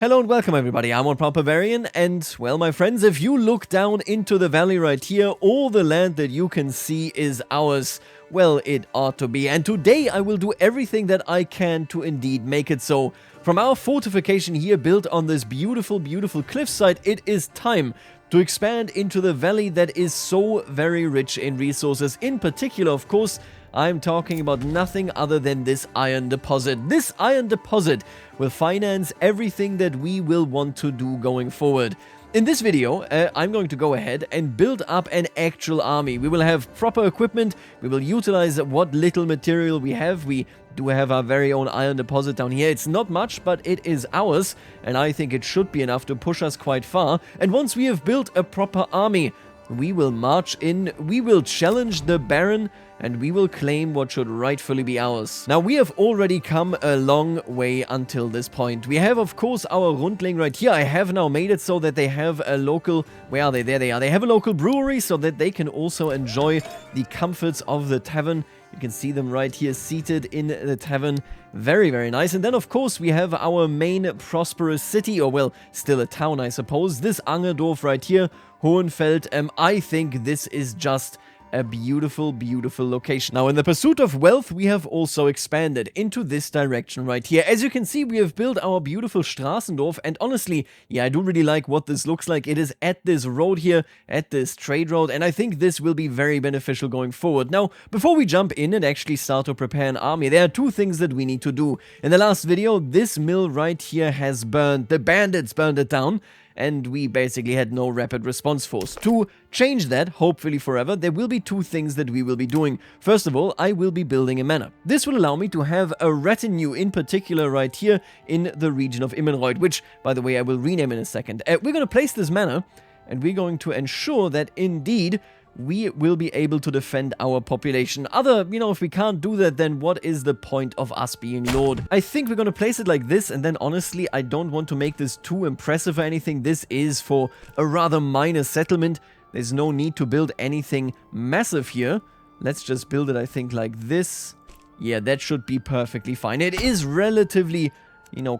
Hello and welcome everybody, I'm Barbarian, and well my friends, if you look down into the valley right here, all the land that you can see is ours. Well, it ought to be, and today I will do everything that I can to indeed make it so. From our fortification here built on this beautiful cliffside, it is time to expand into the valley that is so very rich in resources. In particular, of course, I'm talking about nothing other than this iron deposit. This iron deposit will finance everything that we will want to do going forward. In this video, I'm going to go ahead and build up an actual army. We will have proper equipment, we will utilize what little material we have. We do have our very own iron deposit down here. It's not much, but it is ours, and I think it should be enough to push us quite far. And once we have built a proper army, we will march in, we will challenge the Baron, and we will claim what should rightfully be ours. Now, we have already come a long way until this point. We have, of course, our Rundling right here. I have now made it so that they have a local... Where are they? There they are. They have a local brewery so that they can also enjoy the comforts of the tavern. You can see them right here seated in the tavern. Very, very nice. And then, of course, we have our main prosperous city, or, well, still a town, I suppose. This Angerdorf right here, Hohenfeld. I think this is just a beautiful location. Now, in the pursuit of wealth, we have also expanded into this direction right here. As you can see, we have built our beautiful Straßendorf, and honestly, yeah, I do really like what this looks like. It is at this road here, at this trade road, and I think this will be very beneficial going forward. Now, before we jump in and actually start to prepare an army, there are two things that we need to do. In the last video, this mill right here has burned. The bandits burned it down, and we basically had no rapid response force. To change that, hopefully forever, there will be two things that we will be doing. First of all, I will be building a manor. This will allow me to have a retinue, in particular right here in the region of Immenreuth, which, by the way, I will rename in a second. We're going to place this manor, and we're going to ensure that indeed we will be able to defend our population. If we can't do that, then what is the point of us being lord? I think we're going to place it like this, and then honestly, I don't want to make this too impressive or anything. This is for a rather minor settlement. There's no need to build anything massive here. Let's just build it, I think, like this. Yeah, that should be perfectly fine. It is relatively...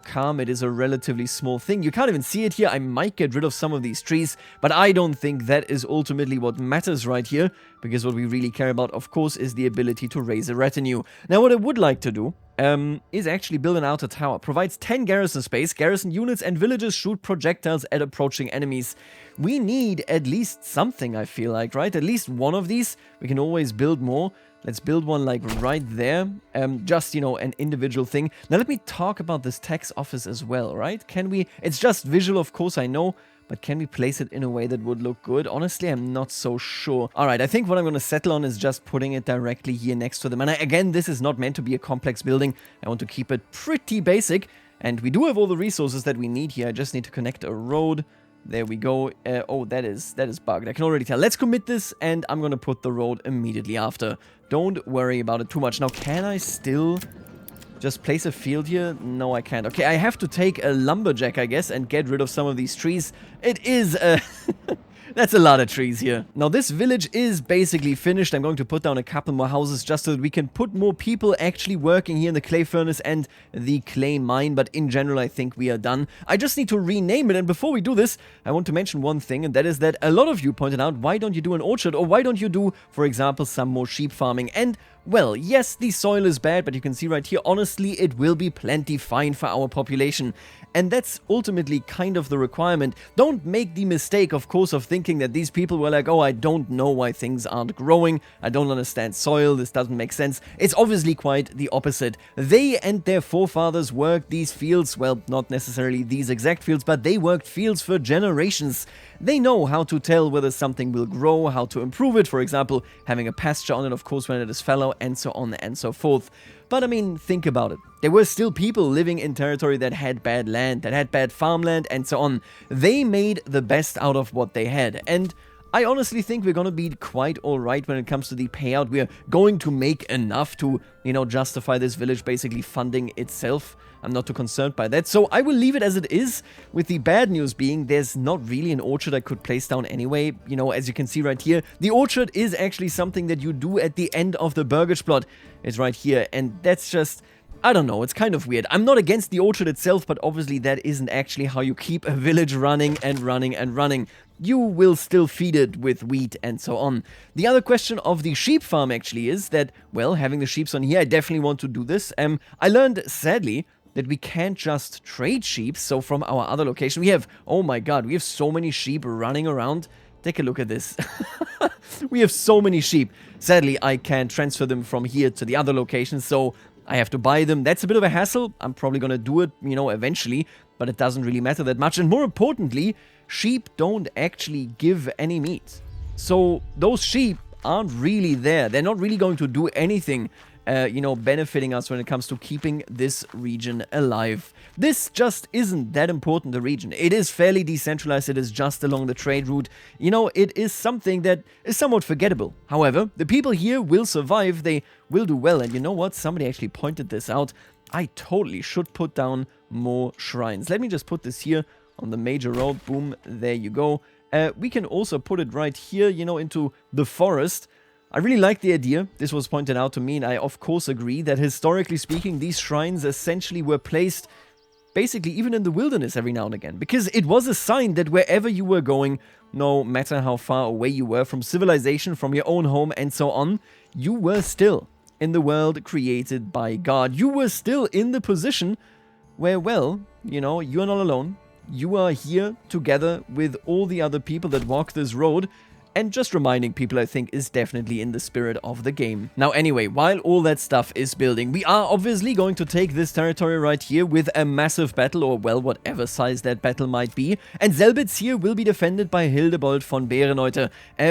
calm. It is a relatively small thing. You can't even see it here. I might get rid of some of these trees, but I don't think that is ultimately what matters right here, because what we really care about, of course, is the ability to raise a retinue. Now, what I would like to do is actually build an outer tower. Provides 10 garrison space. Garrison units and villages shoot projectiles at approaching enemies. We need at least something, I feel like, right? At least one of these. We can always build more. Let's build one like right there, just, an individual thing. Now let me talk about this tax office as well, right? Can we, it's just visual, of course, I know, but can we place it in a way that would look good? Honestly, I'm not so sure. Alright, I think what I'm going to settle on is just putting it directly here next to the manor. Again, this is not meant to be a complex building. I want to keep it pretty basic, and we do have all the resources that we need here. I just need to connect a road. There we go. Oh, that is bugged. I can already tell. Let's commit this, and I'm going to put the road immediately after. Don't worry about it too much. Now, can I still just place a field here? No, I can't. Okay, I have to take a lumberjack, I guess, and get rid of some of these trees. It is that's a lot of trees here. Now, this village is basically finished. I'm going to put down a couple more houses just so that we can put more people actually working here in the clay furnace and the clay mine. But in general, I think we are done. I just need to rename it. And before we do this, I want to mention one thing, and that is that a lot of you pointed out, why don't you do an orchard? Or why don't you do, for example, some more sheep farming? And well, yes, the soil is bad, but you can see right here, honestly, it will be plenty fine for our population. And that's ultimately kind of the requirement. Don't make the mistake, of course, of thinking that these people were like, oh, I don't know why things aren't growing. I don't understand soil. This doesn't make sense. It's obviously quite the opposite. They and their forefathers worked these fields, well, not necessarily these exact fields, but they worked fields for generations. They know how to tell whether something will grow, how to improve it, for example, having a pasture on it, of course, when it is fallow, and so on and so forth. But I mean, think about it. There were still people living in territory that had bad land, that had bad farmland, and so on. They made the best out of what they had, and I honestly think we're going to be quite alright when it comes to the payout. We're going to make enough to, justify this village basically funding itself. I'm not too concerned by that. So I will leave it as it is, with the bad news being there's not really an orchard I could place down anyway. As you can see right here, the orchard is actually something that you do at the end of the Burgage plot. It's right here, and that's just... I don't know, it's kind of weird. I'm not against the orchard itself, but obviously that isn't actually how you keep a village running and running and running. You will still feed it with wheat and so on. The other question of the sheep farm actually is that, well, having the sheeps on here, I definitely want to do this. I learned, sadly, that we can't just trade sheep. So from our other location, we have, oh my god, we have so many sheep running around. Take a look at this. We have so many sheep. Sadly, I can't transfer them from here to the other location, so I have to buy them. That's a bit of a hassle. I'm probably gonna do it, you know, eventually, but it doesn't really matter that much. And more importantly, sheep don't actually give any meat. So those sheep aren't really there. They're not really going to do anything, you know, benefiting us when it comes to keeping this region alive. This just isn't that important, the region. It is fairly decentralized. It is just along the trade route. You know, it is something that is somewhat forgettable. However, the people here will survive. They will do well. And you know what? Somebody actually pointed this out. I totally should put down more shrines. Let me just put this here on the major road. Boom, there you go. We can also put it right here, you know, into the forest. I really like the idea. This was pointed out to me, and I of course agree that historically speaking, these shrines essentially were placed basically even in the wilderness every now and again, because it was a sign that wherever you were going, no matter how far away you were from civilization, from your own home and so on, you were still in the world created by God. You were still in the position where, well, you know, you are not alone. You are here together with all the other people that walk this road. And just reminding people, I think, is definitely in the spirit of the game. Now, anyway, while all that stuff is building, we are obviously going to take this territory right here with a massive battle, or, well, whatever size that battle might be. And Selbitz here will be defended by Hildebold von Bereneuter.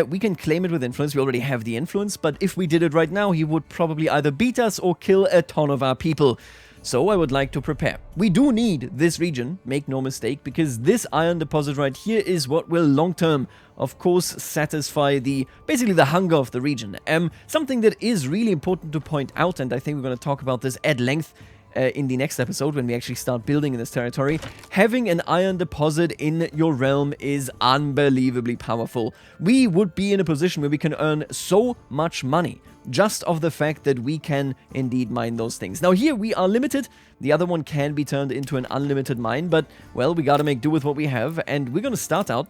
We can claim it with influence. We already have the influence, but if we did it right now, he would probably either beat us or kill a ton of our people. So I would like to prepare. We do need this region, make no mistake, because this iron deposit right here is what will long-term, of course, satisfy basically the hunger of the region. Something that is really important to point out, and I think we're going to talk about this at length in the next episode when we actually start building in this territory. Having an iron deposit in your realm is unbelievably powerful. We would be in a position where we can earn so much money just of the fact that we can indeed mine those things. Now here we are limited. The other one can be turned into an unlimited mine, but, well, we gotta make do with what we have, and we're gonna start out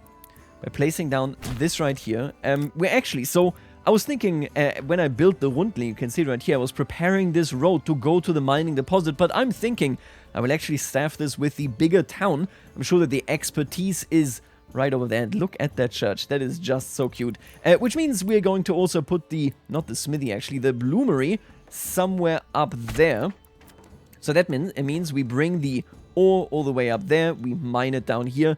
by placing down this right here. So I was thinking, when I built the Rundling, you can see right here, I was preparing this road to go to the mining deposit, but I'm thinking I will actually staff this with the bigger town. I'm sure that the expertise is right over there. And look at that church. That is just so cute. Which means we're going to also put not the smithy actually, the bloomery somewhere up there. So that means we bring the ore all the way up there. We mine it down here.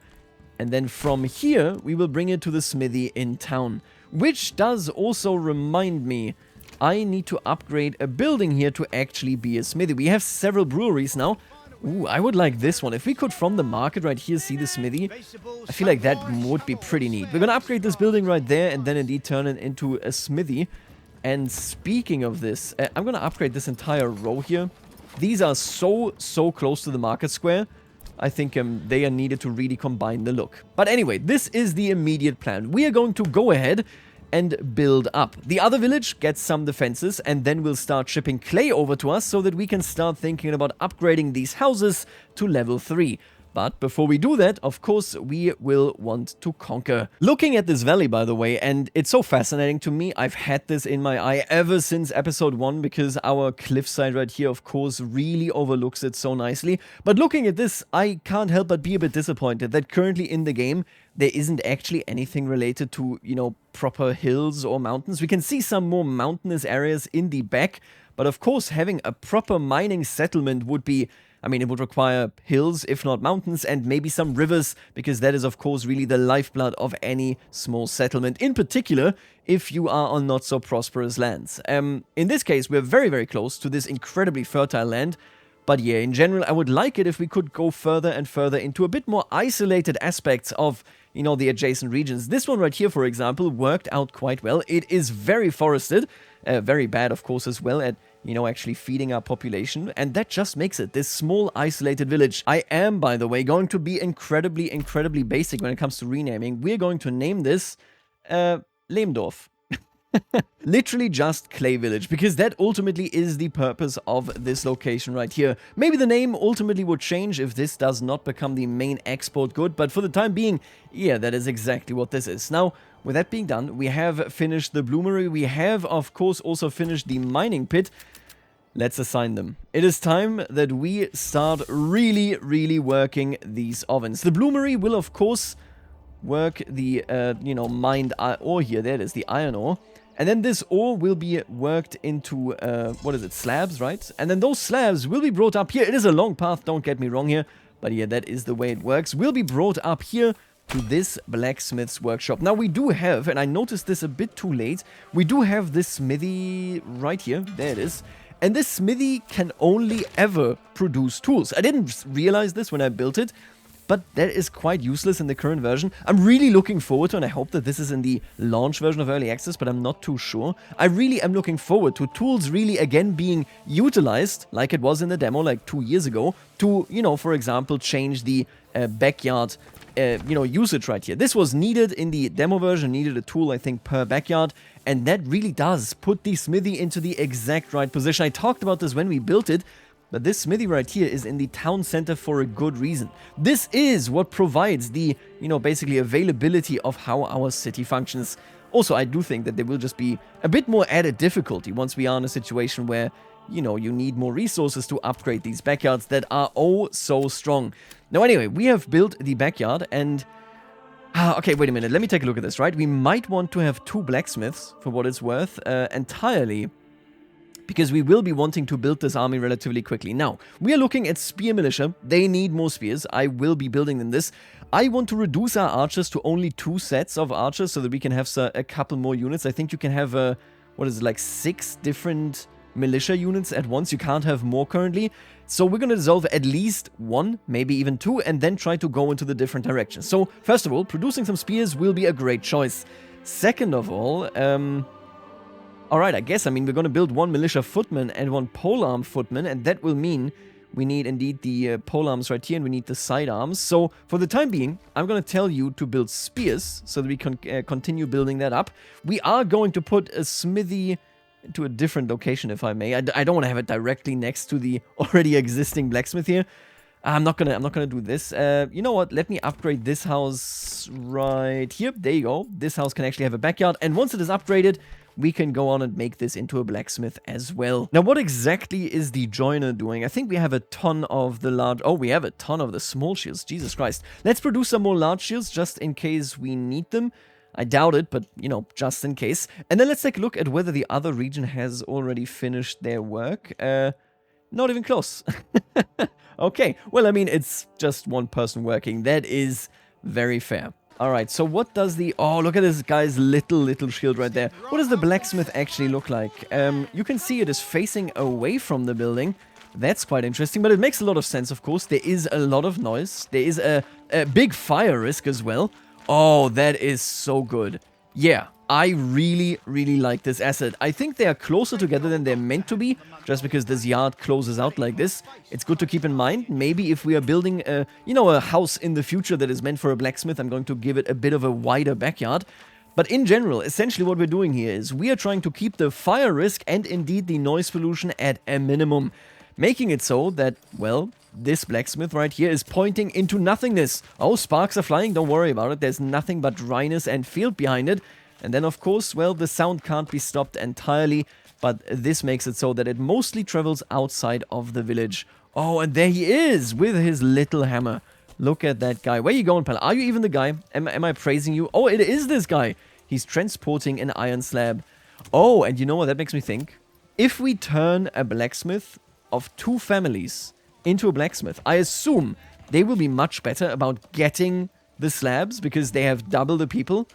And then from here, we will bring it to the smithy in town. Which does also remind me, I need to upgrade a building here to actually be a smithy. We have several breweries now. Ooh, I would like this one. If we could, from the market right here, see the smithy, I feel like that would be pretty neat. We're going to upgrade this building right there and then indeed turn it into a smithy. And speaking of this, I'm going to upgrade this entire row here. These are so close to the market square. I think they are needed to really combine the look. But anyway, this is the immediate plan. We are going to go ahead and build up. The other village gets some defenses, and then we'll start shipping clay over to us so that we can start thinking about upgrading these houses to level 3. But before we do that, of course, we will want to conquer. Looking at this valley, by the way, and it's so fascinating to me, I've had this in my eye ever since episode 1, because our cliffside right here, of course, really overlooks it so nicely. But looking at this, I can't help but be a bit disappointed that currently in the game, there isn't actually anything related to, you know, proper hills or mountains. We can see some more mountainous areas in the back, but of course, having a proper mining settlement would be, I mean, it would require hills, if not mountains, and maybe some rivers, because that is, of course, really the lifeblood of any small settlement, in particular, if you are on not-so-prosperous lands. In this case, we're very, very close to this incredibly fertile land, but yeah, in general, I would like it if we could go further and further into a bit more isolated aspects of, you know, the adjacent regions. This one right here, for example, worked out quite well. It is very forested, very bad, of course, as well at, you know, actually feeding our population, and that just makes it this small, isolated village. I am, by the way, going to be incredibly basic when it comes to renaming. We're going to name this Lehmdorf. Literally just clay village, because that ultimately is the purpose of this location right here. Maybe the name ultimately would change if this does not become the main export good, but for the time being, yeah, that is exactly what this is. Now, with that being done, we have finished the bloomery. We have, of course, also finished the mining pit. Let's assign them. It is time that we start really, really working these ovens. The bloomery will, of course, work the, mined ore here. There it is, the iron ore. And then this ore will be worked into, slabs, right? And then those slabs will be brought up here. It is a long path, don't get me wrong here. But yeah, that is the way it works. Will be brought up here to this blacksmith's workshop. Now we do have, and I noticed this a bit too late, we do have this smithy right here. There it is. And this smithy can only ever produce tools. I didn't realize this when I built it, but that is quite useless in the current version. I'm really looking forward to, and I hope that this is in the launch version of Early Access, but I'm not too sure. I really am looking forward to tools really again being utilized, like it was in the demo like 2 years ago, to, for example, change the backyard usage right here. This was needed in the demo version, needed a tool, I think, per backyard, and that really does put the smithy into the exact right position. I talked about this when we built it, but this smithy right here is in the town center for a good reason. This is what provides the, basically availability of how our city functions. Also, I do think that there will just be a bit more added difficulty once we are in a situation where, you need more resources to upgrade these backyards that are oh so strong. Now, anyway, we have built the backyard and... okay, wait a minute. Let me take a look at this, right? We might want to have 2 blacksmiths, for what it's worth, entirely, because we will be wanting to build this army relatively quickly. Now, we are looking at spear militia. They need more spears. I will be building them this. I want to reduce our archers to only 2 sets of archers so that we can have a couple more units. I think you can have, 6 different militia units at once. You can't have more currently. So we're going to dissolve at least 1, maybe even 2, and then try to go into the different directions. So, first of all, producing some spears will be a great choice. Second of all, alright, I guess, we're going to build 1 militia footman and 1 polearm footman, and that will mean we need indeed the polearms right here, and we need the sidearms. So, for the time being, I'm going to tell you to build spears, so that we can continue building that up. We are going to put a smithy to a different location, if I may. I don't want to have it directly next to the already existing blacksmith here. I'm not gonna do this. You know what? Let me upgrade this house right here. There you go. This house can actually have a backyard, and once it is upgraded, we can go on and make this into a blacksmith as well. Now, what exactly is the joiner doing? I think we have a ton of the large... Oh, we have a ton of the small shields. Jesus Christ. Let's produce some more large shields just in case we need them. I doubt it, but, just in case. And then let's take a look at whether the other region has already finished their work. Not even close. Okay, well, it's just 1 person working. That is very fair. Alright, so what does the... Oh, look at this guy's little shield right there. What does the blacksmith actually look like? You can see it is facing away from the building. That's quite interesting, but it makes a lot of sense, of course. There is a lot of noise. There is a big fire risk as well. Oh, that is so good. Yeah, I really, really like this asset. I think they are closer together than they're meant to be, just because this yard closes out like this. It's good to keep in mind. Maybe if we are building a house in the future that is meant for a blacksmith, I'm going to give it a bit of a wider backyard. But in general, essentially what we're doing here is we are trying to keep the fire risk and indeed the noise pollution at a minimum, making it so that, well, this blacksmith right here is pointing into nothingness. Oh, sparks are flying, don't worry about it. There's nothing but dryness and field behind it. And then, of course, well, the sound can't be stopped entirely, but this makes it so that it mostly travels outside of the village. Oh, and there he is with his little hammer. Look at that guy. Where are you going, pal? Are you even the guy? Am I praising you? Oh, it is this guy. He's transporting an iron slab. Oh, and you know what that makes me think? If we turn a blacksmith of 2 families into a blacksmith, I assume they will be much better about getting the slabs because they have double the people.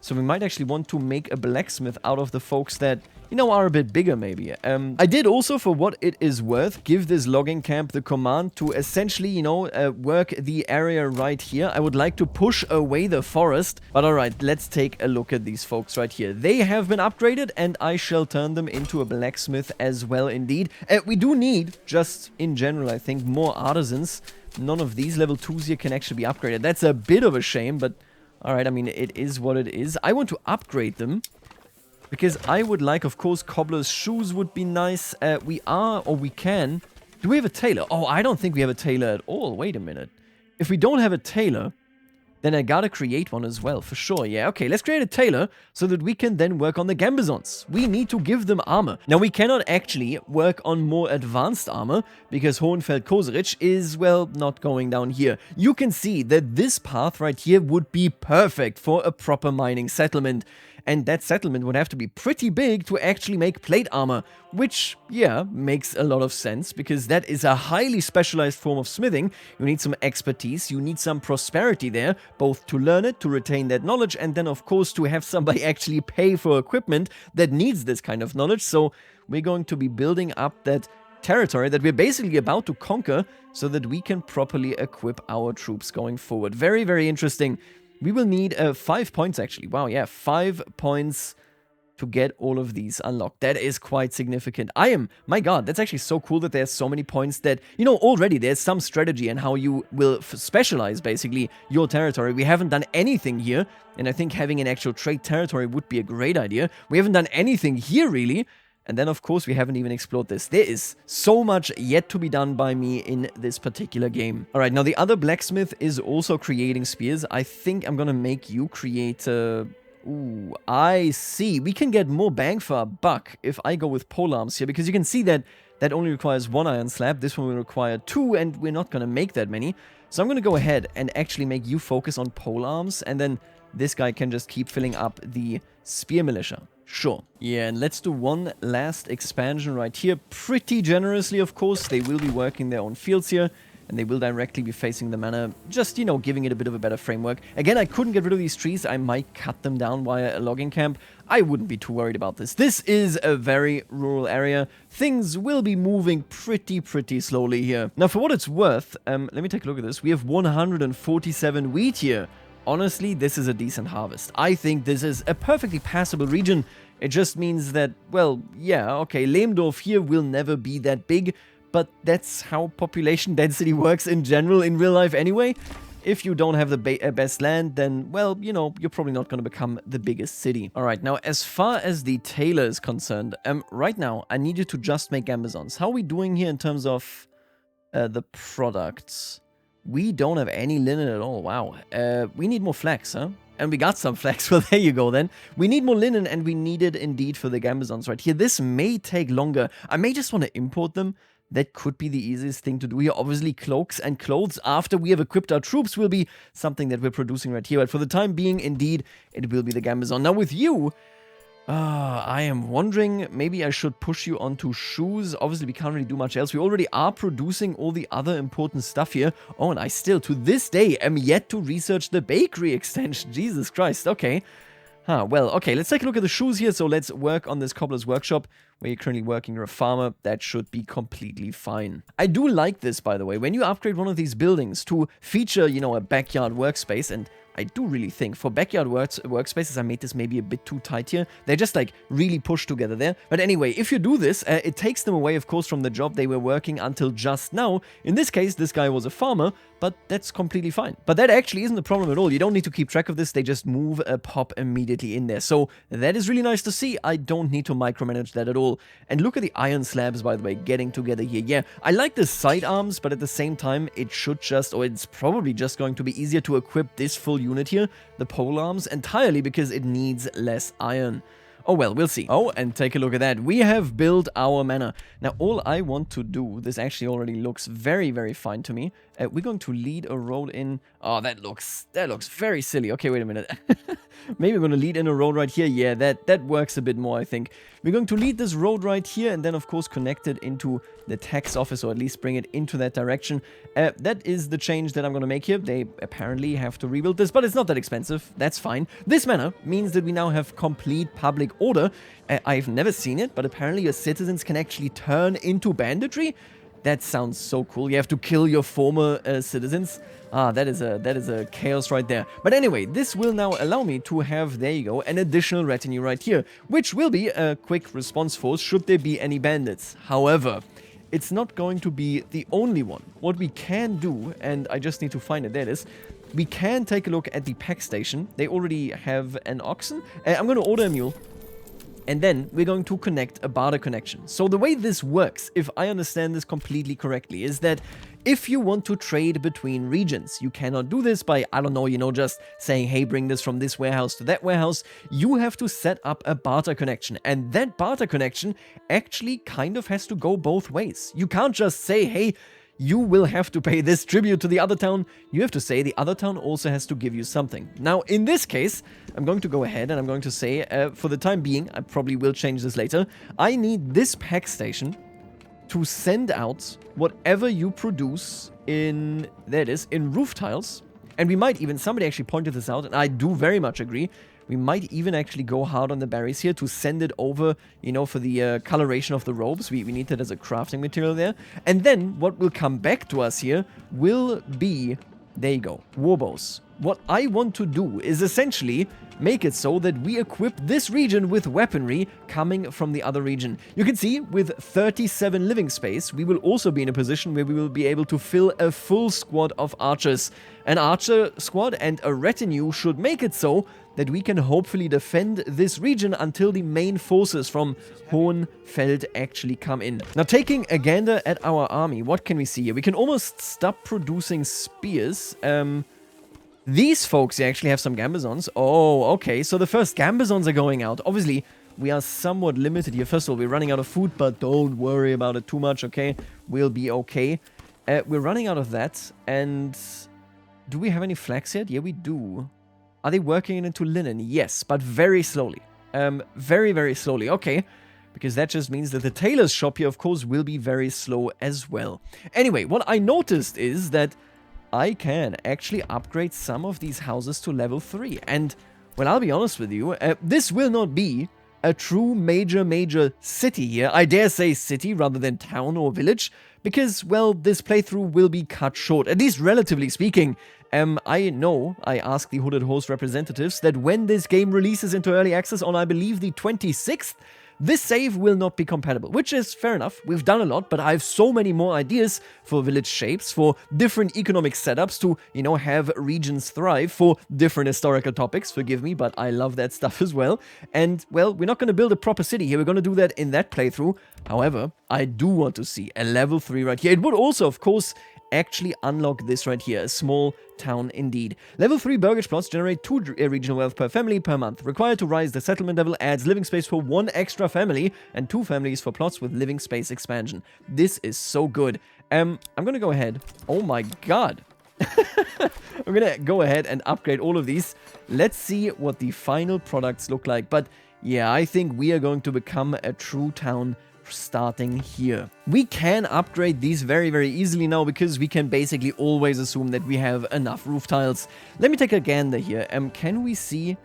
So we might actually want to make a blacksmith out of the folks that, are a bit bigger maybe. I did also, for what it is worth, give this logging camp the command to essentially, work the area right here. I would like to push away the forest. But alright, let's take a look at these folks right here. They have been upgraded and I shall turn them into a blacksmith as well indeed. We do need, just in general, I think, more artisans. None of these level 2s here can actually be upgraded. That's a bit of a shame, but... Alright, it is what it is. I want to upgrade them Because I would like, of course, cobbler's shoes would be nice. We can. Do we have a tailor? Oh, I don't think we have a tailor at all. Wait a minute. If we don't have a tailor, then I gotta create one as well, for sure. Yeah, okay, let's create a tailor so that we can then work on the Gambazons. We need to give them armor. Now, we cannot actually work on more advanced armor because Hohenfeld-Koserich is, well, not going down here. You can see that this path right here would be perfect for a proper mining settlement. And that settlement would have to be pretty big to actually make plate armor, which, yeah, makes a lot of sense, because that is a highly specialized form of smithing. You need some expertise, you need some prosperity there, both to learn it, to retain that knowledge, and then, of course, to have somebody actually pay for equipment that needs this kind of knowledge. So we're going to be building up that territory that we're basically about to conquer so that we can properly equip our troops going forward. Very, very interesting. We will need 5 points, actually. Wow, yeah, 5 points to get all of these unlocked. That is quite significant. My god, that's actually so cool that there's so many points that, you know, already there's some strategy and how you will specialize, basically, your territory. We haven't done anything here, and I think having an actual trade territory would be a great idea. We haven't done anything here, really. And then, of course, we haven't even explored this. There is so much yet to be done by me in this particular game. All right, now the other blacksmith is also creating spears. I think I'm gonna make you create... Ooh, I see. We can get more bang for our buck if I go with polearms here, because you can see that that only requires 1 iron slab. This one will require 2, and we're not gonna make that many. So I'm gonna go ahead and actually make you focus on polearms, and then this guy can just keep filling up the spear militia. Sure. Yeah, and let's do one last expansion right here. Pretty generously, of course. They will be working their own fields here, and they will directly be facing the manor, just, you know, giving it a bit of a better framework. Again, I couldn't get rid of these trees. I might cut them down via a logging camp. I wouldn't be too worried about this. This is a very rural area. Things will be moving pretty slowly here. Now, for what it's worth, let me take a look at this. We have 147 wheat here. Honestly, this is a decent harvest. I think this is a perfectly passable region. It just means that, well, yeah, okay, Lehmdorf here will never be that big, but that's how population density works in general in real life anyway. If you don't have the best land, then, well, you know, you're probably not going to become the biggest city. All right, now, as far as the tailor is concerned, right now, I need you to just make Gambazons. How are we doing here in terms of the products? We don't have any linen at all. Wow. We need more flax, huh? And we got some flax. Well, there you go then. We need more linen, and we need it indeed for the Gambazons right here. This may take longer. I may just want to import them. That could be the easiest thing to do here. Obviously, cloaks and clothes after we have equipped our troops will be something that we're producing right here. But for the time being, indeed, it will be the Gambazon. Now, with you... I am wondering, maybe I should push you onto shoes. Obviously, we can't really do much else. We already are producing all the other important stuff here. Oh, and I still, to this day, am yet to research the bakery extension. Jesus Christ, okay. Well, okay, let's take a look at the shoes here. So let's work on this cobbler's workshop, where you're currently working. You're a farmer. That should be completely fine. I do like this, by the way. When you upgrade one of these buildings to feature, you know, a backyard workspace, and I do really think for backyard workspaces, I made this maybe a bit too tight here. They're just like really pushed together there. But anyway, if you do this, it takes them away, of course, from the job they were working until just now. In this case, this guy was a farmer, but that's completely fine. But that actually isn't the problem at all. You don't need to keep track of this. They just move a pop immediately in there. So that is really nice to see. I don't need to micromanage that at all. And look at the iron slabs, by the way, getting together here. Yeah, I like the sidearms, but at the same time, it should just, or it's probably just going to be easier to equip this full unit here, the polearms, entirely because it needs less iron. Oh well, we'll see. Oh, and take a look at that. We have built our manor. Now, all I want to do, this actually already looks very fine to me. We're going to lead a road in... Oh, that looks very silly. Okay, wait a minute. Maybe we're going to lead in a road right here. Yeah, that works a bit more, I think. We're going to lead this road right here and then, of course, connect it into the tax office, or at least bring it into that direction. That is the change that I'm going to make here. They apparently have to rebuild this, but it's not that expensive. That's fine. This manor means that we now have complete public order. I've never seen it, but apparently your citizens can actually turn into banditry. That sounds so cool. You have to kill your former citizens. That is a chaos right there. But anyway, this will now allow me to have, there you go, an additional retinue right here, which will be a quick response force should there be any bandits. However, it's not going to be the only one. What we can do, and I just need to find it, there it is, we can take a look at the pack station. They already have an oxen. I'm going to order a mule. And then we're going to connect a barter connection. So the way this works, if I understand this completely correctly, is that if you want to trade between regions, you cannot do this by, I don't know, just saying, hey, bring this from this warehouse to that warehouse. You have to set up a barter connection. And that barter connection actually kind of has to go both ways. You can't just say, hey, you will have to pay this tribute to the other town. You have to say the other town also has to give you something. Now, in this case, I'm going to go ahead and I'm going to say, for the time being, I probably will change this later, I need this pack station to send out whatever you produce in, there it is, in roof tiles. And we might even, somebody actually pointed this out, and I do very much agree, we might even actually go hard on the berries here to send it over, for the coloration of the robes. We need that as a crafting material there. And then what will come back to us here will be, there you go, warbows. What I want to do is essentially make it so that we equip this region with weaponry coming from the other region. You can see with 37 living space, we will also be in a position where we will be able to fill a full squad of archers. An archer squad and a retinue should make it so that we can hopefully defend this region until the main forces from Hohenfeld actually come in. Now, taking a gander at our army, what can we see here? We can almost stop producing spears. These folks actually have some gambazons. Oh, okay, so the first gambazons are going out. Obviously, we are somewhat limited here. First of all, we're running out of food, but don't worry about it too much, okay? We'll be okay. We're running out of that, and do we have any flax yet? Yeah, we do. Are they working it into linen? Yes, but very slowly. Very, very slowly. Okay, because that just means that the tailor's shop here, of course, will be very slow as well. Anyway, what I noticed is that I can actually upgrade some of these houses to level 3. And, well, I'll be honest with you, this will not be a true major city here. I dare say city rather than town or village, because, well, this playthrough will be cut short, at least relatively speaking. I know, I asked the Hooded Horse representatives, that when this game releases into early access on, I believe, the 26th, this save will not be compatible, which is fair enough. We've done a lot, but I have so many more ideas for village shapes, for different economic setups to, have regions thrive, for different historical topics, forgive me, but I love that stuff as well. And, well, we're not going to build a proper city here, we're going to do that in that playthrough. However, I do want to see a level 3 right here. It would also, of course, actually unlock this right here, a small town indeed. Level 3 burgage plots generate 2 regional wealth per family per month. Required to rise the settlement level adds living space for 1 extra family and 2 families for plots with living space expansion. This is so good. I'm gonna go ahead. Oh my god. I'm gonna go ahead and upgrade all of these. Let's see what the final products look like. But yeah, I think we are going to become a true town starting here. We can upgrade these very, very easily now because we can basically always assume that we have enough roof tiles. Let me take a gander here. Can we see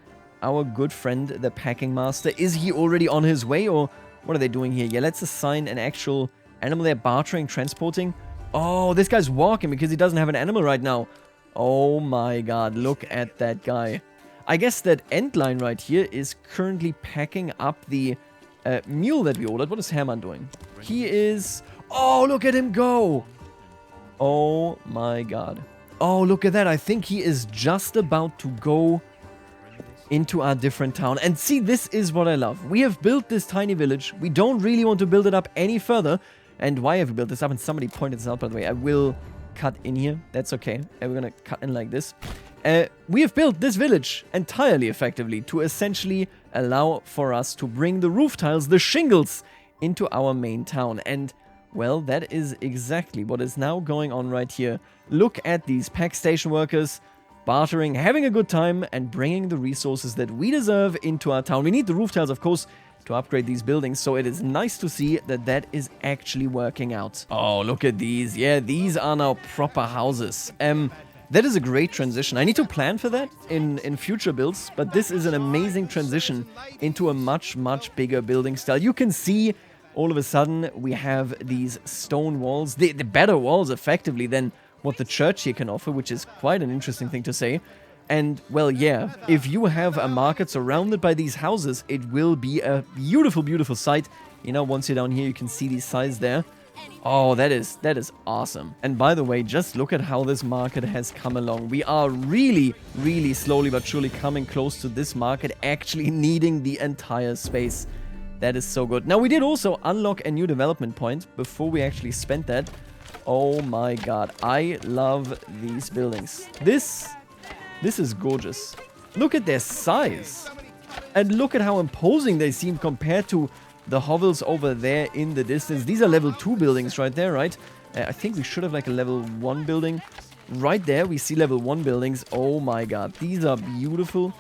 our good friend, the packing master? Is he already on his way, or what are they doing here? Yeah, let's assign an actual animal there. Bartering, transporting. Oh, this guy's walking because he doesn't have an animal right now. Oh my god, look at that guy. I guess that end line right here is currently packing up the mule that we ordered. What is Hermann doing? He is... Oh, look at him go! Oh my god. Oh, look at that. I think he is just about to go into our different town. And see, this is what I love. We have built this tiny village. We don't really want to build it up any further. And why have we built this up? And somebody pointed this out, by the way. I will cut in here. That's okay. And we're gonna cut in like this. We have built this village entirely effectively to essentially allow for us to bring the roof tiles, the shingles, into our main town. And, well, that is exactly what is now going on right here. Look at these pack station workers bartering, having a good time, and bringing the resources that we deserve into our town. We need the roof tiles, of course, to upgrade these buildings, so it is nice to see that that is actually working out. Oh, look at these. Yeah, these are now proper houses. That is a great transition. I need to plan for that in future builds, but this is an amazing transition into a much bigger building style. You can see all of a sudden we have these stone walls, the better walls effectively than what the church here can offer, which is quite an interesting thing to say. And, well, yeah, if you have a market surrounded by these houses, it will be a beautiful sight. Once you're down here, you can see the size there. Oh, that is awesome. And by the way, just look at how this market has come along. We are really slowly but surely coming close to this market actually needing the entire space. That is so good. Now, we did also unlock a new development point before we actually spent that. Oh my god. I love these buildings. This is gorgeous. Look at their size. And look at how imposing they seem compared to the hovels over there in the distance. These are level 2 buildings right there, right? I think we should have like a level 1 building. Right there, we see level 1 buildings. Oh my god. These are beautiful,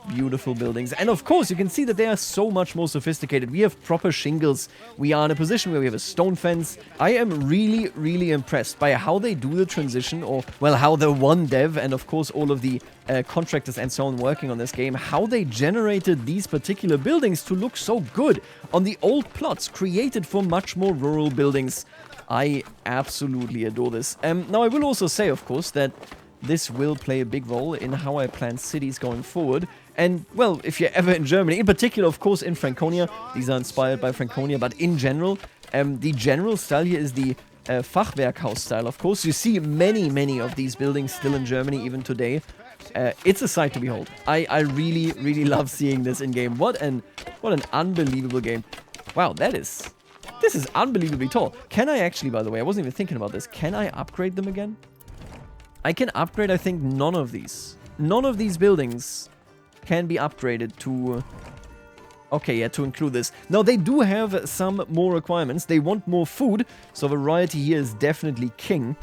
beautiful buildings. And of course, you can see that they are so much more sophisticated. We have proper shingles. We are in a position where we have a stone fence. I am really, really impressed by how they do the transition, or, well, how the one dev and, of course, all of the contractors and so on working on this game, how they generated these particular buildings to look so good on the old plots created for much more rural buildings. I absolutely adore this. Now, I will also say, of course, that this will play a big role in how I plan cities going forward. And, well, if you're ever in Germany, in particular, of course, in Franconia, these are inspired by Franconia, but in general, the general style here is the Fachwerkhaus style, of course. You see many, many of these buildings still in Germany, even today. It's a sight to behold. I really, really love seeing this in-game. What an unbelievable game. Wow, this is unbelievably tall. Can I actually, by the way, I wasn't even thinking about this, can I upgrade them again? I can upgrade, I think, none of these. None of these buildings can be upgraded to... Okay, yeah, to include this. Now, they do have some more requirements. They want more food, so variety here is definitely king.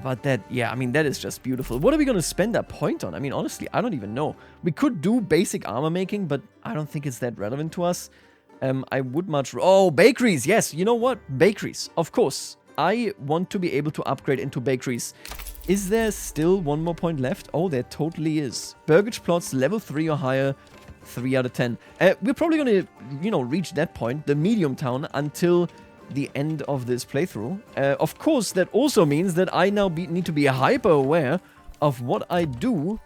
But that, yeah, I mean, that is just beautiful. What are we going to spend that point on? I mean, honestly, I don't even know. We could do basic armor making, but I don't think it's that relevant to us. I would much... Oh, bakeries! Yes, you know what? Bakeries, of course. I want to be able to upgrade into bakeries. Is there still one more point left? Oh, there totally is. Burgage plots, level 3 or higher, 3 out of 10. We're probably going to, reach that point, the medium town, until the end of this playthrough. Of course, that also means that I now need to be hyper aware of what I do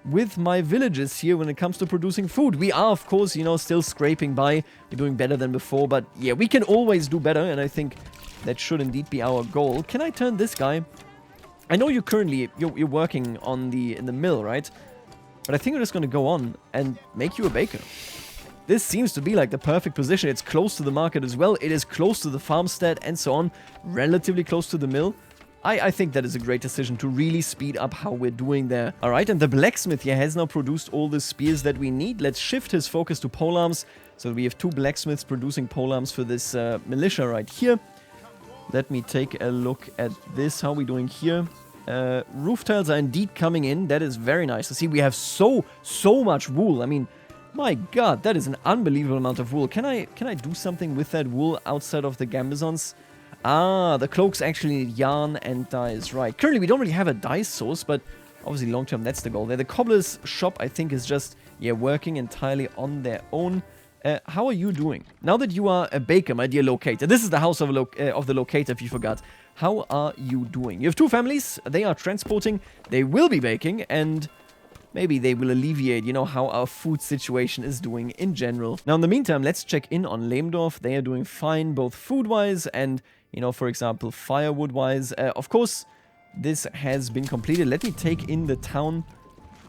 with my villages here when it comes to producing food. We are, of course, still scraping by. We're doing better than before, but yeah, we can always do better, and I think that should indeed be our goal. Can I turn this guy... I know you're working on in the mill, right? But I think we're just going to go on and make you a baker. This seems to be like the perfect position. It's close to the market as well. It is close to the farmstead and so on. Relatively close to the mill. I think that is a great decision to really speed up how we're doing there. Alright, and the blacksmith here has now produced all the spears that we need. Let's shift his focus to polearms. So we have 2 blacksmiths producing polearms for this militia right here. Let me take a look at this. How are we doing here? Roof tiles are indeed coming in. That is very nice to see. We have so much wool. I mean, my god, that is an unbelievable amount of wool. Can I do something with that wool outside of the gambizons? Ah, the cloaks actually need yarn and dyes, right. Currently, we don't really have a dye source, but obviously long-term, that's the goal there. The cobbler's shop, I think, is just, yeah, working entirely on their own. How are you doing? Now that you are a baker, my dear locator. This is the house of the locator, if you forgot. How are you doing? You have 2 families. They are transporting. They will be baking, and maybe they will alleviate, how our food situation is doing in general. Now, in the meantime, let's check in on Lehmdorf. They are doing fine, both food-wise and, for example, firewood-wise. Of course, this has been completed. Let me take in the town.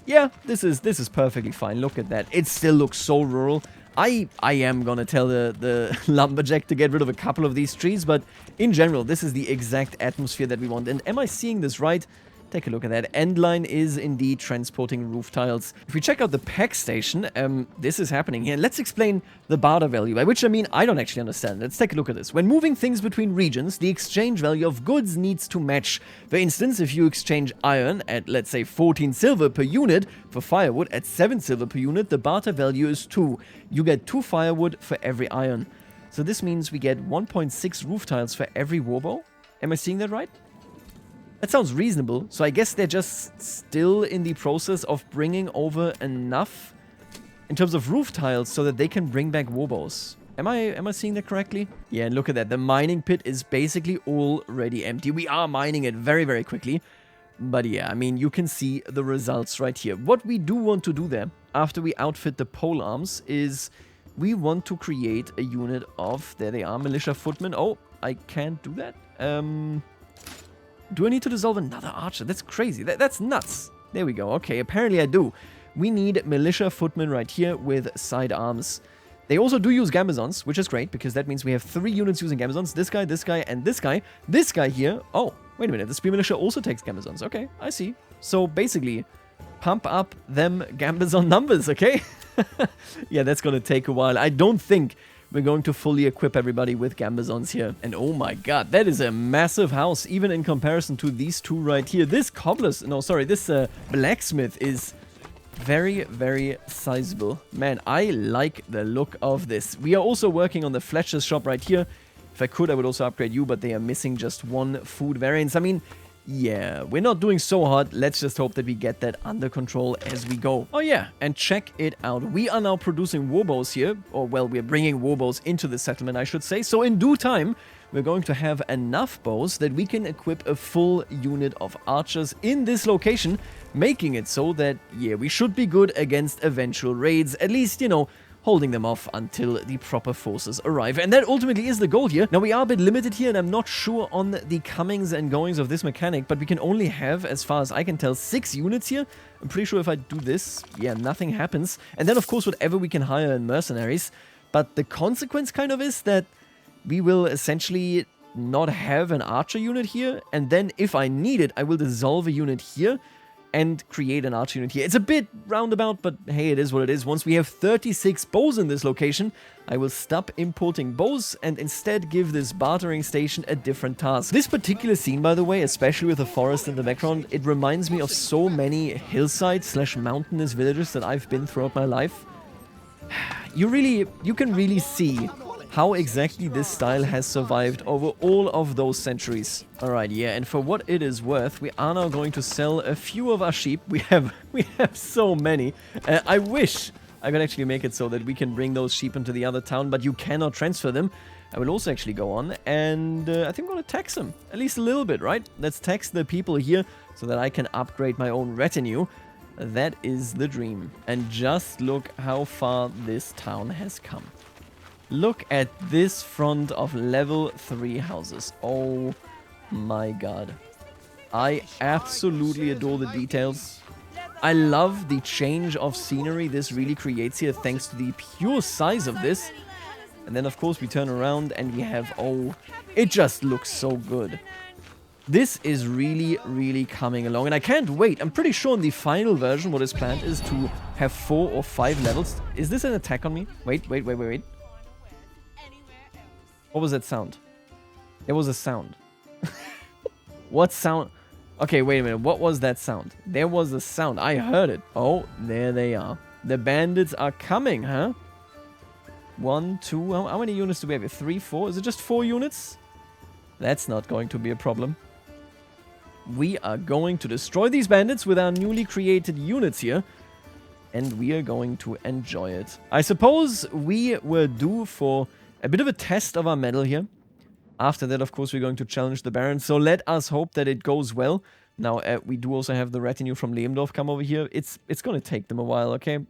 Yeah, this is perfectly fine. Look at that. It still looks so rural. I am gonna tell the lumberjack to get rid of a couple of these trees, but in general, this is the exact atmosphere that we want. And am I seeing this right? Take a look at that. Endline is indeed transporting roof tiles. If we check out the pack station, this is happening here. Let's explain the barter value, by which I mean I don't actually understand. Let's take a look at this. When moving things between regions, the exchange value of goods needs to match. For instance, if you exchange iron at, let's say, 14 silver per unit for firewood at 7 silver per unit, the barter value is 2. You get 2 firewood for every iron. So this means we get 1.6 roof tiles for every warbow. Am I seeing that right? That sounds reasonable, so I guess they're just still in the process of bringing over enough in terms of roof tiles so that they can bring back warbows. Am I seeing that correctly? Yeah, and look at that. The mining pit is basically already empty. We are mining it very, very quickly. But yeah, I mean, you can see the results right here. What we do want to do there, after we outfit the pole arms, is we want to create a unit of, there they are, militia footmen. Oh, I can't do that. Do I need to dissolve another archer? That's crazy. That's nuts. There we go. Okay, apparently I do. We need militia footmen right here with sidearms. They also do use Gambazons, which is great, because that means we have 3 units using Gambazons. This guy, this guy, and this guy. This guy here... Oh, wait a minute. The Spear Militia also takes Gambazons. Okay, I see. So, basically, pump up them Gambazon numbers, okay? Yeah, that's gonna take a while. I don't think we're going to fully equip everybody with Gambazons here. And oh my god, that is a massive house, even in comparison to these two right here. This this blacksmith is... very, very sizable. Man, I like the look of this. We are also working on the Fletcher's shop right here. If I could, I would also upgrade you, but they are missing just 1 food variance. I mean, yeah, we're not doing so hard. Let's just hope that we get that under control as we go. Oh yeah, and check it out. We are now producing warbows here. Or, well, we're bringing warbows into the settlement, I should say. So in due time, we're going to have enough bows that we can equip a full unit of archers in this location, making it so that, yeah, we should be good against eventual raids, at least, you know, holding them off until the proper forces arrive. And that ultimately is the goal here. Now, we are a bit limited here, and I'm not sure on the comings and goings of this mechanic, but we can only have, as far as I can tell, 6 units here. I'm pretty sure if I do this, yeah, nothing happens. And then, of course, whatever we can hire in mercenaries. But the consequence kind of is that we will essentially not have an archer unit here, and then if I need it, I will dissolve a unit here and create an archer unit here. It's a bit roundabout, but hey, it is what it is. Once we have 36 bows in this location, I will stop importing bows and instead give this bartering station a different task. This particular scene, by the way, especially with the forest in the background, it reminds me of so many hillside/mountainous villages that I've been throughout my life. You can really see how exactly this style has survived over all of those centuries. Alright, yeah, and for what it is worth, we are now going to sell a few of our sheep. We have so many. I wish I could actually make it so that we can bring those sheep into the other town, but you cannot transfer them. I will also actually go on, and I think I'm going to tax them. At least a little bit, right? Let's tax the people here so that I can upgrade my own retinue. That is the dream. And just look how far this town has come. Look at this front of level 3 houses. Oh my god. I absolutely adore the details. I love the change of scenery this really creates here thanks to the pure size of this. And then of course we turn around and we have, oh, it just looks so good. This is really, really coming along and I can't wait. I'm pretty sure in the final version what is planned is to have 4 or 5 levels. Is this an attack on me? Wait. What was that sound? There was a sound. What sound? Okay, wait a minute. What was that sound? There was a sound. I heard it. Oh, there they are. The bandits are coming, huh? 1, 2... How many units do we have here? 3, 4? Is it just 4 units? That's not going to be a problem. We are going to destroy these bandits with our newly created units here. And we are going to enjoy it. I suppose we were due for a bit of a test of our mettle here. After that, of course, we're going to challenge the Baron. So let us hope that it goes well. Now, we do also have the retinue from Lehmdorf come over here. It's going to take them a while, okay?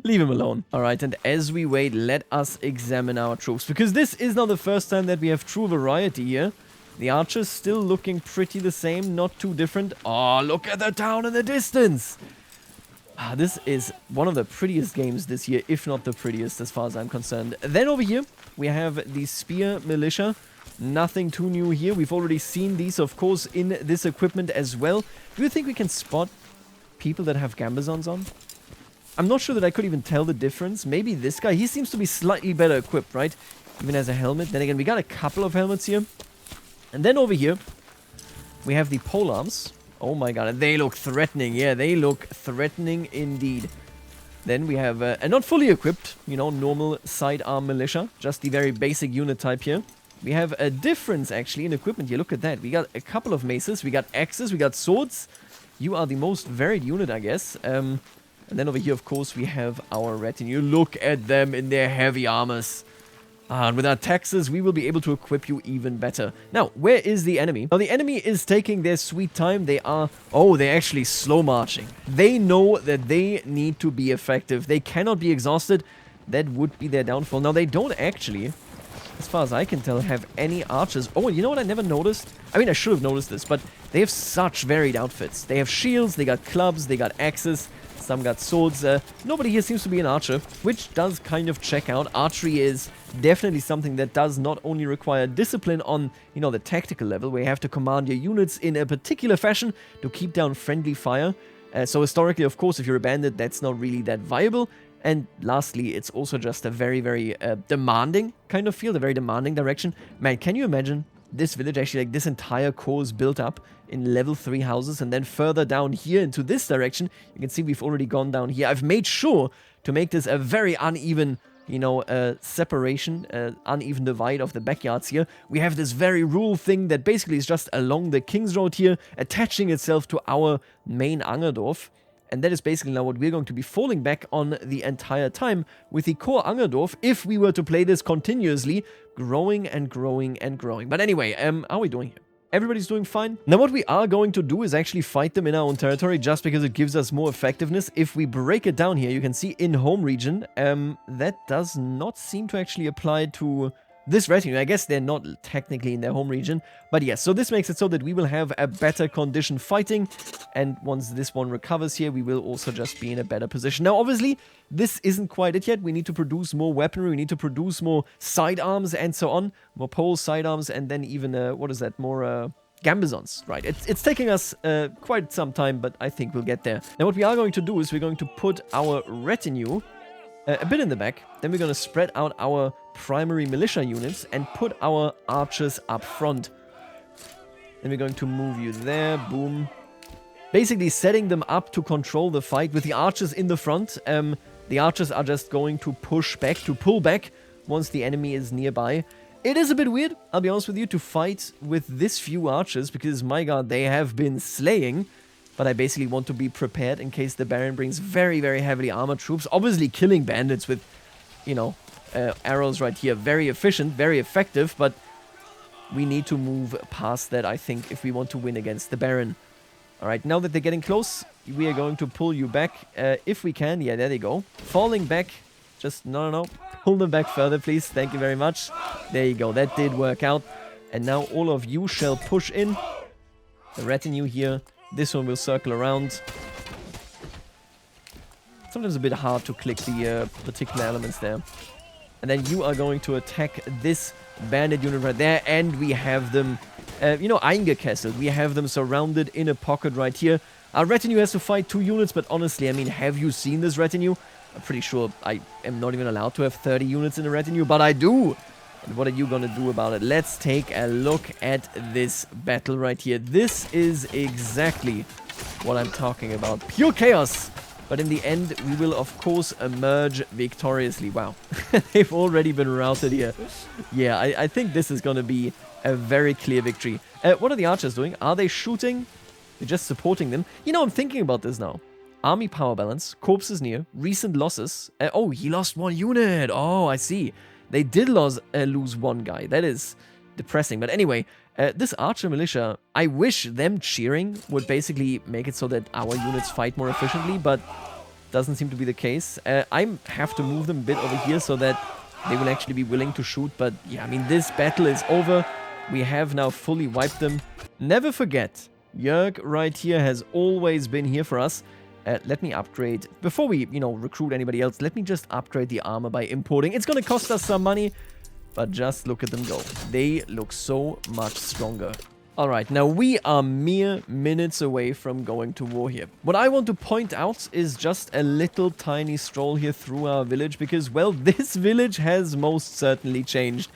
Leave him alone. All right, and as we wait, let us examine our troops. Because this is not the first time that we have true variety here. The archers still looking pretty the same, not too different. Oh, look at the town in the distance. This is one of the prettiest games this year, if not the prettiest as far as I'm concerned. Then over here, we have the Spear Militia. Nothing too new here. We've already seen these, of course, in this equipment as well. Do you think we can spot people that have Gambazons on? I'm not sure that I could even tell the difference. Maybe this guy. He seems to be slightly better equipped, right? Even has a helmet. Then again, we got a couple of helmets here. And then over here, we have the polearms. Oh my god, and they look threatening. Yeah, they look threatening indeed. Then we have a not fully equipped, you know, normal sidearm militia. Just the very basic unit type here. We have a difference, actually, in equipment here. Look at that. We got a couple of maces. We got axes. We got swords. You are the most varied unit, I guess. And then over here, of course, we have our retinue. Look at them in their heavy armors. And with our taxes, we will be able to equip you even better. Now, where is the enemy? Now, the enemy is taking their sweet time. They are... Oh, they're actually slow marching. They know that they need to be effective. They cannot be exhausted. That would be their downfall. Now, they don't actually as far as I can tell, have any archers. Oh, you know what I never noticed? I mean, I should have noticed this, but they have such varied outfits. They have shields, they got clubs, they got axes, some got swords. Nobody here seems to be an archer, which does kind of check out. Archery is definitely something that does not only require discipline on, you know, the tactical level, where you have to command your units in a particular fashion to keep down friendly fire. So historically, of course, if you're a bandit, that's not really that viable. And lastly, it's also just a very, very demanding kind of field, a very demanding direction. Man, can you imagine this village actually, like this entire core is built up in level 3 houses, and then further down here into this direction, you can see we've already gone down here. I've made sure to make this a very uneven, you know, separation, uneven divide of the backyards here. We have this very rural thing that basically is just along the King's Road here, attaching itself to our main Angerdorf. And that is basically now what we're going to be falling back on the entire time with the core Angerdorf if we were to play this continuously, growing and growing and growing. But anyway, how are we doing here? Everybody's doing fine. Now what we are going to do is actually fight them in our own territory, just because it gives us more effectiveness. If we break it down here, you can see in home region, that does not seem to actually apply to this retinue. I guess they're not technically in their home region, but yes, so this makes it so that we will have a better condition fighting, and once this one recovers here, we will also just be in a better position. Now, obviously, this isn't quite it yet. We need to produce more weaponry, we need to produce more sidearms and so on, more poles, sidearms, and then even, what is that, more, gambizons, right? It's taking us quite some time, but I think we'll get there. Now, what we are going to do is we're going to put our retinue a bit in the back, then we're going to spread out our primary militia units and put our archers up front. Then we're going to move you there, boom. Basically setting them up to control the fight with the archers in the front. The archers are just going to push back, to pull back once the enemy is nearby. It is a bit weird, I'll be honest with you, to fight with this few archers, because my god, they have been slaying. But I basically want to be prepared in case the Baron brings very, very heavily armored troops. Obviously, killing bandits with, you know, arrows right here. Very efficient, very effective, but we need to move past that, I think, if we want to win against the Baron. Alright, now that they're getting close, we are going to pull you back, if we can. Yeah, there they go. Falling back. Just, no. Pull them back further, please. Thank you very much. There you go. That did work out. And now all of you shall push in. The retinue here. This one will circle around. Sometimes a bit hard to click the particular elements there. And then you are going to attack this bandit unit right there. And we have them, you know, eingekesselt. We have them surrounded in a pocket right here. Our retinue has to fight 2 units, but honestly, I mean, have you seen this retinue? I'm pretty sure I am not even allowed to have 30 units in a retinue, but I do! And what are you gonna do about it? Let's take a look at this battle right here. This is exactly what I'm talking about. Pure chaos! But in the end, we will of course emerge victoriously. Wow. They've already been routed here. Yeah, I think this is gonna be a very clear victory. What are the archers doing? Are they shooting? They're just supporting them. You know, I'm thinking about this now. Army power balance, corpses near, recent losses. Oh, he lost 1 unit. Oh, I see. They did lose 1 guy. That is depressing. But anyway, this archer militia, I wish them cheering would basically make it so that our units fight more efficiently, but doesn't seem to be the case. I have to move them a bit over here so that they will actually be willing to shoot. But yeah, I mean, this battle is over. We have now fully wiped them. Never forget, Jörg right here has always been here for us. Let me upgrade, before we, you know, recruit anybody else, let me just upgrade the armor by importing. It's going to cost us some money, but just look at them go. They look so much stronger. Alright, now we are mere minutes away from going to war here. What I want to point out is just a little tiny stroll here through our village, because, well, this village has most certainly changed.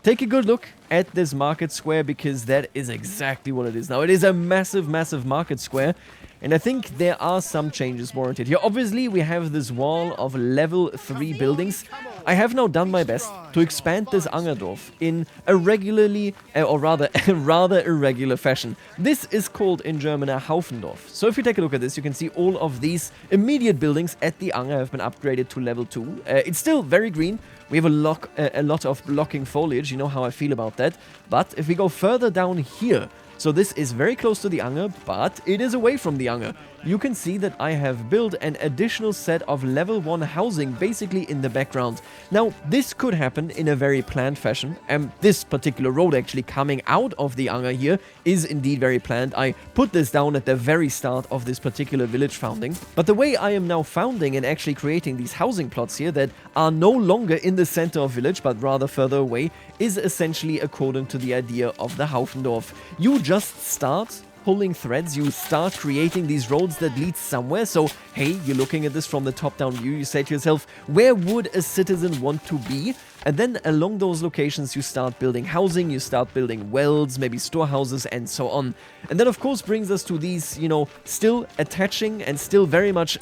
Take a good look at this market square, because that is exactly what it is now. It is a massive, massive market square. And I think there are some changes warranted here. Obviously, we have this wall of level 3 buildings. I have now done my best to expand this Angerdorf in a regularly, or rather, a rather irregular fashion. This is called in German a Haufendorf. So if you take a look at this, you can see all of these immediate buildings at the Anger have been upgraded to level 2. It's still very green. We have a lot of blocking foliage. You know how I feel about that. But if we go further down here, so this is very close to the Anger, but it is away from the Anger. you can see that I have built an additional set of level 1 housing basically in the background. Now, this could happen in a very planned fashion. This particular road actually coming out of the Anger here is indeed very planned. I put this down at the very start of this particular village founding. But the way I am now founding and actually creating these housing plots here that are no longer in the center of village, but rather further away, is essentially according to the idea of the Haufendorf. You just start pulling threads, you start creating these roads that lead somewhere. So, hey, you're looking at this from the top-down view, you say to yourself, where would a citizen want to be? And then along those locations, you start building housing, you start building wells, maybe storehouses, and so on. And that, of course, brings us to these, you know, still attaching and still very much,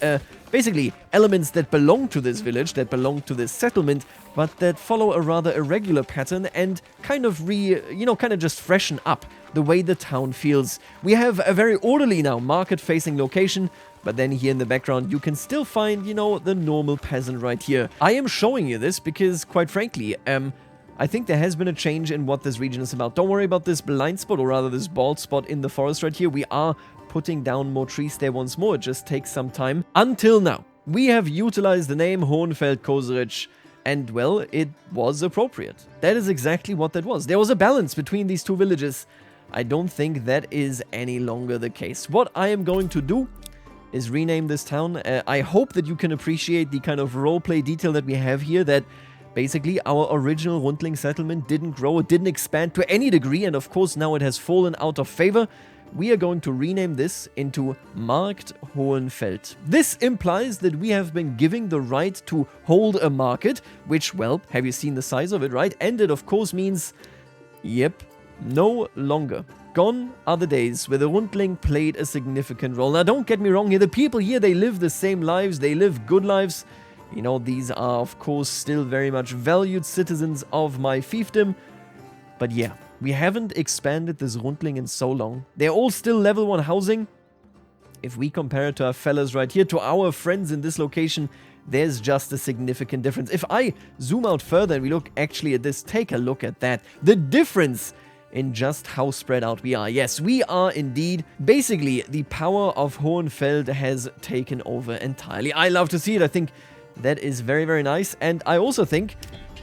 basically, elements that belong to this village, that belong to this settlement, but that follow a rather irregular pattern and kind of just freshen up the way the town feels. We have a very orderly now market-facing location, but then here in the background you can still find, you know, the normal peasant right here. I am showing you this because, quite frankly, I think there has been a change in what this region is about. Don't worry about this blind spot, or rather this bald spot in the forest right here. We are putting down more trees there once more. It just takes some time. Until now, we have utilized the name Hohenfeld-Koserich, and, well, it was appropriate. That is exactly what that was. There was a balance between these two villages. I don't think that is any longer the case. What I am going to do is rename this town. I hope that you can appreciate the kind of roleplay detail that we have here, that basically our original Rundling settlement didn't grow, it didn't expand to any degree, and of course now it has fallen out of favor. We are going to rename this into Markt Hohenfeld. This implies that we have been giving the right to hold a market, which, well, have you seen the size of it, right? And it, of course, means, yep, no longer. Gone are the days where the Rundling played a significant role. Now, don't get me wrong here, the people here, they live the same lives, they live good lives. You know, these are, of course, still very much valued citizens of my fiefdom. But yeah, we haven't expanded this Rundling in so long. They're all still level 1 housing. If we compare it to our fellas right here, to our friends in this location, there's just a significant difference. If I zoom out further and we look actually at this, take a look at that. The difference in just how spread out we are. Yes, we are indeed. Basically, the power of Hohenfeld has taken over entirely. I love to see it. I think that is very, very nice. And I also think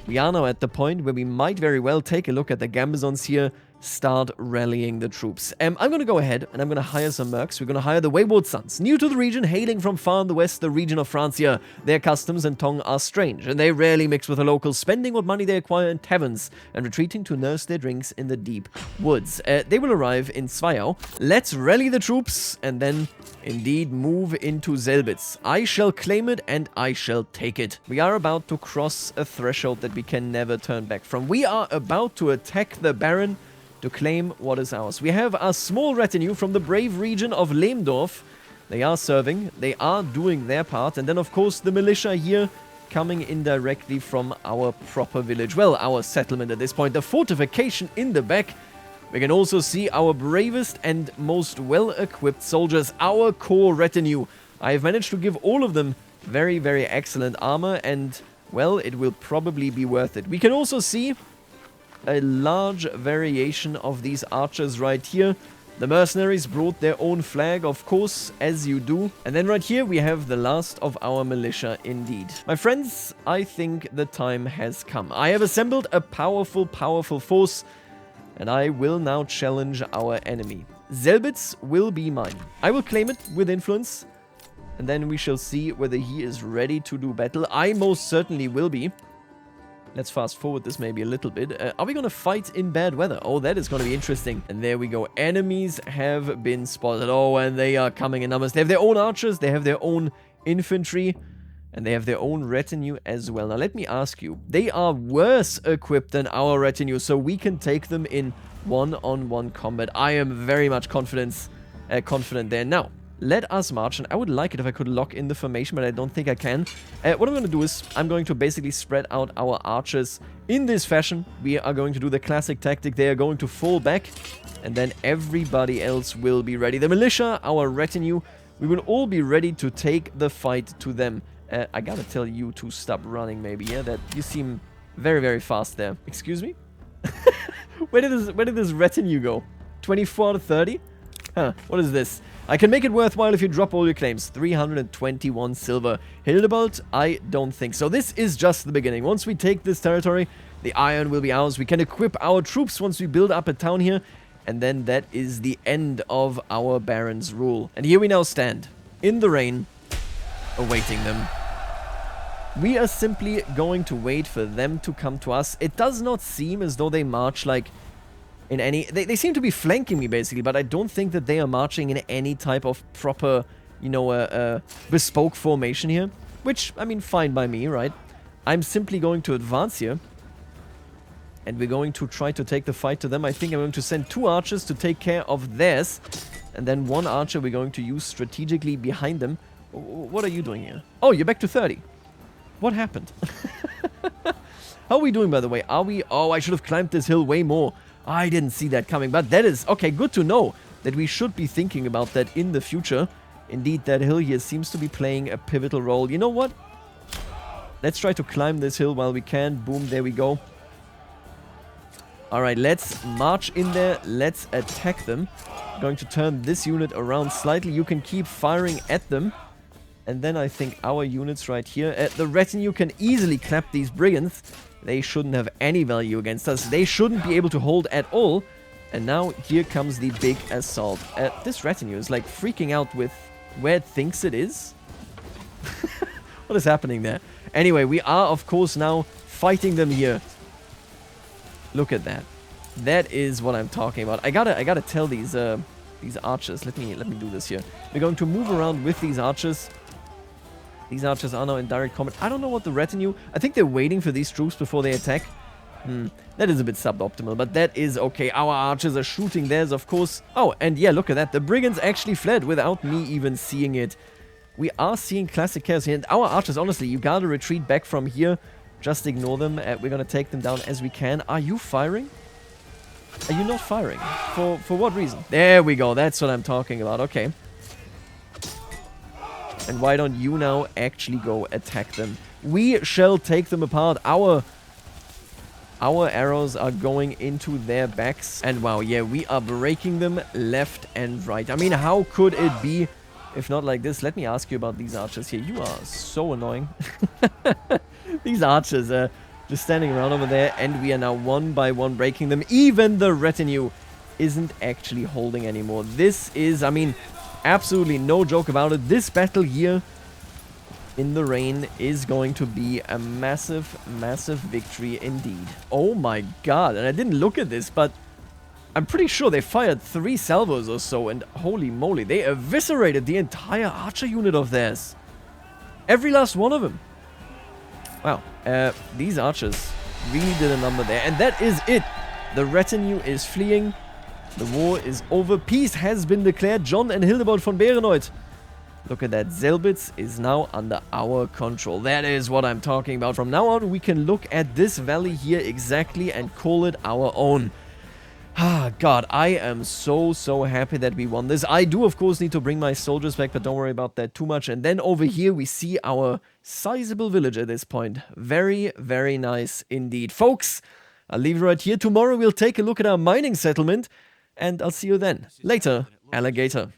we are now at the point where we might very well take a look at the Gambesons here, start rallying the troops. I'm going to go ahead and I'm going to hire some mercs. We're going to hire the Wayward Sons, new to the region, hailing from far in the west, the region of Francia. Their customs and tongue are strange, and they rarely mix with the locals, spending what money they acquire in taverns and retreating to nurse their drinks in the deep woods. They will arrive in Zweiau. Let's rally the troops and then indeed move into Selbitz. I shall claim it and I shall take it. We are about to cross a threshold that we can never turn back from. We are about to attack the Baron to claim what is ours. We have a small retinue from the brave region of Lehmdorf. They are serving, they are doing their part, and then of course the militia here coming in directly from our proper village. Well, our settlement at this point. The fortification in the back. We can also see our bravest and most well-equipped soldiers, our core retinue. I have managed to give all of them very, very excellent armor, and, well, it will probably be worth it. We can also see a large variation of these archers right here. The mercenaries brought their own flag, of course, as you do. And then right here we have the last of our militia indeed. My friends, I think the time has come. I have assembled a powerful, powerful force, and I will now challenge our enemy. Selbitz will be mine. I will claim it with influence, and then we shall see whether he is ready to do battle. I most certainly will be. Let's fast forward this maybe a little bit. Are we going to fight in bad weather? Oh, that is going to be interesting. And there we go. Enemies have been spotted. Oh, and they are coming in numbers. They have their own archers. They have their own infantry. And they have their own retinue as well. Now, let me ask you. They are worse equipped than our retinue, so we can take them in one-on-one combat. I am very much confident there. Now, let us march, and I would like it if I could lock in the formation, but I don't think I can. What I'm going to do is, I'm going to basically spread out our archers in this fashion. We are going to do the classic tactic. They are going to fall back, and then everybody else will be ready. The militia, our retinue, we will all be ready to take the fight to them. I gotta tell you to stop running, maybe, yeah? That you seem very, very fast there. Excuse me? Where did this retinue go? 24 out of 30? What is this? I can make it worthwhile if you drop all your claims. 321 silver. Hildebald? I don't think so. This is just the beginning. Once we take this territory, the iron will be ours. We can equip our troops once we build up a town here. And then that is the end of our Baron's rule. And here we now stand, in the rain, awaiting them. We are simply going to wait for them to come to us. It does not seem as though they march like in any... They seem to be flanking me, basically, but I don't think that they are marching in any type of proper, you know, bespoke formation here. Which, I mean, fine by me, right? I'm simply going to advance here. And we're going to try to take the fight to them. I think I'm going to send 2 archers to take care of theirs. And then 1 archer we're going to use strategically behind them. What are you doing here? Oh, you're back to 30. What happened? How are we doing, by the way? Are we... Oh, I should have climbed this hill way more. I didn't see that coming, but that is... Okay, good to know that we should be thinking about that in the future. Indeed, that hill here seems to be playing a pivotal role. You know what? Let's try to climb this hill while we can. Boom, there we go. Alright, let's march in there. Let's attack them. I'm going to turn this unit around slightly. You can keep firing at them. And then I think our units right here... the retinue can easily clap these brigands. They shouldn't have any value against us. They shouldn't be able to hold at all. And now here comes the big assault. This retinue is like freaking out with where it thinks it is. What is happening there? Anyway, we are of course now fighting them here. Look at that. That is what I'm talking about. I gotta tell these archers. Let me do this here. We're going to move around with these archers. These archers are now in direct combat. I don't know what the retinue... I think they're waiting for these troops before they attack. That is a bit suboptimal, but that is okay. Our archers are shooting theirs, of course. Oh, and yeah, look at that. The brigands actually fled without me even seeing it. We are seeing classic chaos here. And our archers, honestly, you gotta retreat back from here. Just ignore them. We're gonna take them down as we can. Are you firing? Are you not firing? For what reason? There we go. That's what I'm talking about. Okay. And why don't you now actually go attack them? We shall take them apart. Our arrows are going into their backs. And wow, yeah, we are breaking them left and right. I mean, how could it be if not like this? Let me ask you about these archers here. You are so annoying. These archers are just standing around over there. And we are now 1 by 1 breaking them. Even the retinue isn't actually holding anymore. This is, I mean... absolutely no joke about it. This battle here in the rain is going to be a massive, massive victory indeed. Oh my god. And I didn't look at this, but I'm pretty sure they fired 3 salvos or so. And holy moly, they eviscerated the entire archer unit of theirs. Every last one of them. Wow. These archers really did a number there. And that is it. The retinue is fleeing. The war is over. Peace has been declared. John and Hildebald von Bereneuth. Look at that. Selbitz is now under our control. That is what I'm talking about. From now on, we can look at this valley here exactly and call it our own. Ah, God, I am so happy that we won this. I do, of course, need to bring my soldiers back, but don't worry about that too much. And then over here, we see our sizable village at this point. Very, very nice indeed. Folks, I'll leave it right here. Tomorrow, we'll take a look at our mining settlement. And I'll see you then. Later, alligator.